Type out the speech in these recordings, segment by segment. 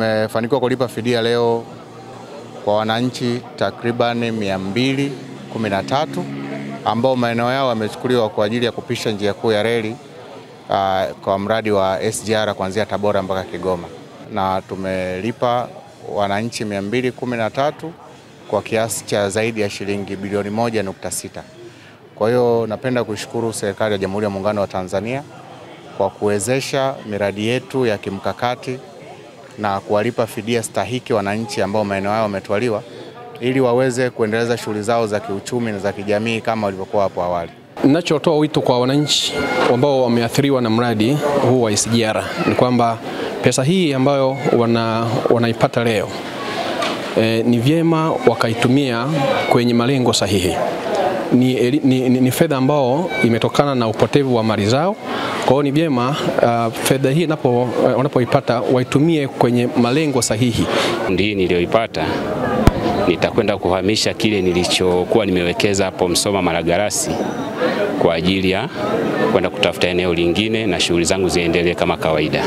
tumefanikiwa kulipa fidia leo kwa wananchi takriban 213 ambao maeneo yao yamechukuliwa kwa ajili ya kupisha njia kuu ya reli kwa mradi wa SGR kuanzia Tabora mpaka Kigoma, na tumelipa wananchi 213 kwa kiasi cha zaidi ya shilingi bilioni 1.6. Kwa hiyo napenda kushukuru serikali ya Jamhuri ya Muungano wa Tanzania kwa kuwezesha miradi yetu ya kimkakati na kuwalipa fidia stahiki wananchi ambao maeneo yao wametwaliwa ili waweze kuendeleza shughuli zao za kiuchumi na za kijamii kama walivyokuwa hapo awali. Ninachotoa wito kwa wananchi ambao wameathiriwa na mradi huu wa SGR ni kwamba pesa hii ambayo wanaipata leo ni vyema wakaitumia kwenye malengo sahihi. Ni fedha ambao imetokana na upotevu wa mali zao. Kwa hiyo ni vyema fedha hii wanapoipata waitumie kwenye malengo sahihi. Ndiyo niliyoipata nitakwenda kuhamisha kile nilichokuwa nimewekeza hapo Msoma Malagarasi kwa ajili ya kwenda kutafuta eneo lingine na shughuli zangu ziendelee kama kawaida.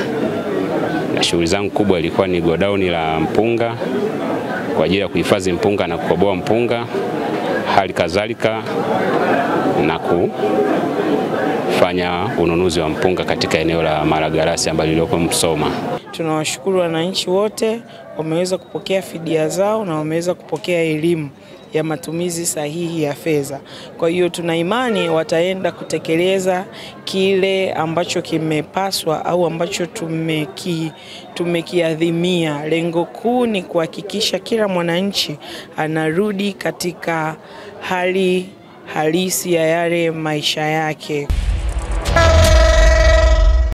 Na shughuli zangu kubwa ilikuwa ni godown la mpunga kwa ajili ya kuhifadhi mpunga na kukoboa mpunga, hali kadhalika na kufanya ununuzi wa mpunga katika eneo la Malagarasi ambalo liko Msoma. Tunawashukuru wananchi wote wameweza kupokea fidia zao na wameweza kupokea elimu ya matumizi sahihi ya fedha. Kwa hiyo tuna imani wataenda kutekeleza kile ambacho kimepaswa au ambacho tumekiadhimia. Lengo kuu ni kuhakikisha kila mwananchi anarudi katika hali halisi ya yale maisha yake.